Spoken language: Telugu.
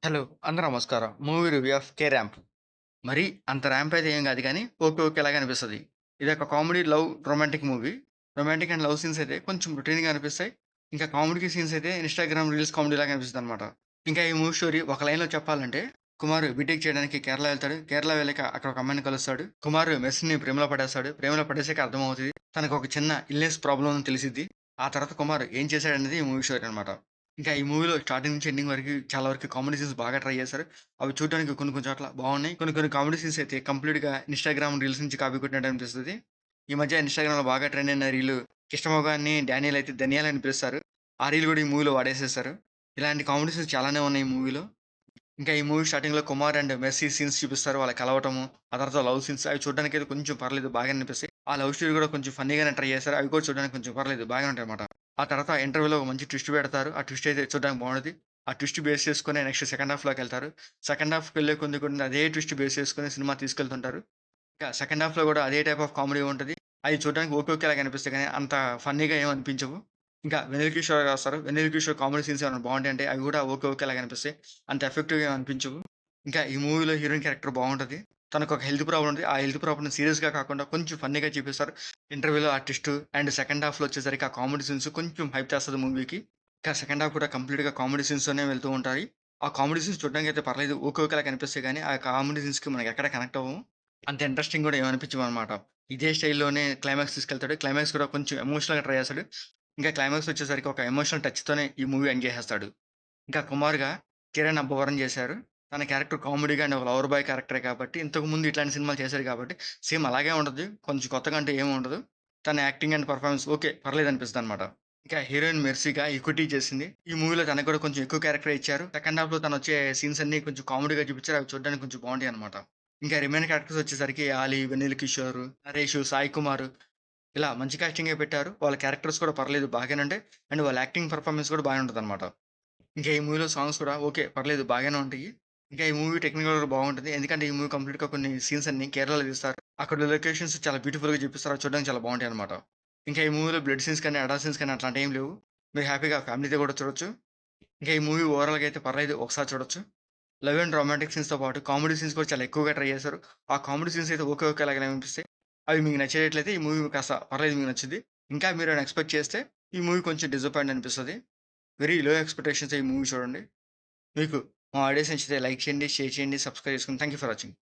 హలో! అందరూ నమస్కారం. Movie review of 'K ramp'. మరి అంత ర్యాంప్ అయితే ఏం గాదు గానీ, ఓకే. ఓకేలాగా అనిపిస్తది. ఇదొక comedy, love, romantic movie. Romantic and love scenes అయితే కొంచెం రొటీన్‌గా అనిపిస్తాయి. ఇంకా కామెడీ సీన్స్ అయితే ఇన్‌స్టాగ్రామ్ రీల్స్ కామెడీలాగా అనిపిస్తదనమాట. ఇంకా ఈ మూవీ స్టోరీ ఒక లైన్‌లో చెప్పాలంటే, కుమార్ బీటెక్ చేయడానికి కేరళ వెళ్తాడు. కేరళ వెళ్ళాక అక్కడ ఒక అమ్మాయిని కలుస్తాడు. కుమార్ మెస్‌ని ప్రేమలో పడేస్తాడు. ప్రేమలో పడేసాక అర్థమవుతది. తనకు ఒక చిన్న ఇల్‌నెస్ ప్రాబ్లమ్ అని తెలిసిద్ది. ఆ తర్వాత కుమార్ ఏం చేశాడనేది ఈ మూవీ స్టోరీ అనమాట. ఇంకా ఈ మూవీలో స్టార్టింగ్ నుంచి ఎండింగ్ వరకు చాలా వరకు కామెడీ సీన్స్ బాగా ట్రై చేశారు. అవి చూడడానికి కొన్ని కొన్ని చోట్ల బాగున్నాయి. కొన్ని కొన్ని కామెడీ సీన్స్ అయితే కంప్లీట్‌గా ఇన్‌స్టాగ్రామ్ రీల్స్ నుంచి కాపీ కొట్టినట్టు అనిపిస్తది. ఈ మధ్య ఇన్‌స్టాగ్రామ్‌లో బాగా ట్రెండ్ అయిన రీలు కిష్టమోగాన్ని డానియల్ అయితే ధనియాల్ అని పిలుస్తారు. ఆ రీల్ కూడా ఈ మూవీలో వాడేసేసారు. ఇలాంటి కామెడీ సీన్స్ చాలానే ఉన్నాయి ఈ మూవీలో. ఇంకా ఈ మూవీ స్టార్టింగ్‌లో కుమార్ అండ్ మెర్సీ సీన్స్ చూపిస్తారు. వాళ్ళ కలవటము, ఆ తర్వాత లవ్ సీన్స్ అవి చూడడానికైతే కొంచెం పర్లేదు బాగానే అనిపిస్తాయి. ఆ లవ్ స్టోరీ కూడా కొంచెం ఫన్నీగానే ట్రై చేశారు. అవి కూడా చూడడానికి కొంచెం పర్లేదు బాగానే ఉంటాయన్నమాట. ఆ తర్వాత ఇంటర్వ్యూలో ఒక మంచి ట్విస్ట్ పెడతారు. ఆ ట్విస్ట్ అయితే చూడడానికి బాగుంటది. ఆ ట్విస్ట్ బేస్ చేసుకొని నెక్స్ట్ సెకండ్ హాఫ్‌లోకెళ్తారు. సెకండ్ హాఫ్‌కెళ్ళే కొద్ది కొన్ని అదే ట్విస్ట్ బేస్ చేసుకొని సినిమా తీసుకెళ్తుంటారు. ఇంకా సెకండ్ హాఫ్‌లో గూడా అదే టైప్ ఆఫ్ కామెడీ ఉంటది. అయి చూడడానికి ఓకే. ఓకేలాగా అనిపిస్తాయి గానీ, అంత ఫన్నీగా ఏమి అనిపించవు. ఇంకా 'వెన్నెల కిషోర్' రాస్తారు. 'వెన్నెల కిషోర్' కామెడీ సీన్స్ ఏమైనా బావుంటాయంటే, అవి గూడా ఓకే. ఓకేలాగా అనిపిస్తాయి. అంత ఎఫెక్టివ్‌గా ఏమి అనిపించవు. ఇంకా ఈ మూవీలో హీరోయిన్ క్యారెక్టర్ బావుంటది. తనకొక హెల్త్ ప్రాబ్లమ్ ఉంటది. ఆ హెల్త్ ప్రాబ్లమ్‌ని సీరియస్‌గా కాకుండా కొంచెం ఫన్నీగా చూపిస్తారు. ఇంటర్వ్యూలో ఆ ట్విస్ట్ అండ్ సెకండ్ హాఫ్‌లో వచ్చేసరికి ఆ కామెడీ సీన్స్ కొంచెం హైప్ చేస్తది మూవీకి. ఇంకా సెకండ్ హాఫ్ కూడా కంప్లీట్‌గా కామెడీ సీన్స్‌తోనే వెళ్తూ ఉంటాయి. ఆ కామెడీ సీన్స్ చూడడానికైతే పర్లేదు. ఓకే. ఓకేలాగా అనిపిస్తాయి గానీ, ఆ కామెడీ సీన్స్‌కి మనకెక్కడ కనెక్ట్ అవ్వము. అంత ఇంట్రెస్టింగ్ గూడా ఏమనిపించవనమాట. ఇదే స్టైల్‌లోనే క్లైమాక్స్ తీసుకెళ్తాడు. క్లైమాక్స్ కూడా కొంచెం ఎమోషనల్‌గా ట్రై చేస్తాడు. ఇంకా క్లైమాక్స్ వచ్చేసరికి ఒక ఎమోషనల్ టచ్‌తోనే ఈ మూవీ ఎండ్ చేసేస్తాడు. ఇంకా కుమార్‌గా కిరణ్ అబ్బవరం చేశారు. తన క్యారెక్టర్ కామెడీగా అండ్ ఒక లవర్ బాయ్ క్యారెక్టరే కాబట్టి ఇంతకుముందు ఇట్లాంటి సినిమాలు చేశారు కాబట్టి సేమ్ అలాగే ఉంటది. కొంచెం కొత్తగా అంటే ఏమి ఉండదు. తన యాక్టింగ్ అండ్ పెర్ఫార్మన్స్ ఓకే. పర్లేదనిపిస్తదనమాట. ఇంకా హీరోయిన్ మెర్సీగా ఈక్విటీ చేసింది. ఈ మూవీలో తనకు కూడా కొంచెం ఎక్కువ క్యారెక్టరే ఇచ్చారు. సెకండ్ హాఫ్‌లో తనొచ్చే సీన్స్ అన్నీ కొంచెం కామెడీగా చూపించారు. అవి చూడడానికి కొంచెం బావుంటాయనమాట. ఇంకా రిమైనింగ్ క్యారెక్టర్స్ వచ్చేసరికి 'ఆలీ', 'వెన్నెల కిషోర్', 'నరేష్', 'సాయి కుమార్' ఇలా మంచి కాస్టింగే పెట్టారు. వాళ్ళ క్యారెక్టర్స్ కూడా పర్లేదు బాగానే ఉంటాయి. అండ్ వాళ్ళ యాక్టింగ్ పెర్ఫార్మన్స్ కూడా బాగానే ఉంటదనమాట. ఇంకా ఈ మూవీలో సాంగ్స్ కూడా ఓకే. పర్లేదు బాగానే ఉంటాయి. ఇంకా ఈ మూవీ టెక్నికల్ కూడా బాగుంటది. ఎందుకంటే ఈ మూవీ కంప్లీట్‌గా కొన్ని సీన్స్ అన్నీ కేరళలో తీస్తారు. అక్కడ లొకేషన్స్ చాలా బ్యూటిఫుల్‌గా చూపిస్తారు. అవి చూడడానికి చాలా బావుంటాయనమాట. ఇంకా ఈ మూవీలో బ్లడ్ సీన్స్ కానీ, అడల్ట్ సీన్స్ కానీ అట్లాంటియేం లేవు. మీరు హ్యాపీగా ఫ్యామిలీతో కూడా చూడొచ్చు. ఇంకా ఈ మూవీ ఓవరాల్‌గా అయితే పర్లేదు ఒకసారి చూడొచ్చు. లవ్ అండ్ రొమాంటిక్ సీన్స్‌తో పాటు కామెడీ సీన్స్ కూడా చాలా ఎక్కువగా ట్రై చేశారు. ఆ కామెడీ సీన్స్ అయితే ఓకే. ఓకేలాగానే అనిపిస్తాయి. అవి మీకు నచ్చేటట్లయితే ఈ మూవీ కాస్త పర్లేదు మీకు నచ్చుద్ది. ఇంకా మీరేమైనా ఎక్స్‌పెక్ట్ చేస్తే ఈ మూవీ కొంచెం డిసప్పాయింట్ అనిపిస్తది. వెరీ లో ఎక్స్‌పెక్టేషన్స్‌తో ఈ మూవీ చూడండి. మీకు మా ఐడియాస్ నచ్చితే లైక్ చేయండి, షేర్ చేయండి, సబ్స్క్రైబ్ చేసుకోండి. Thank you for watching.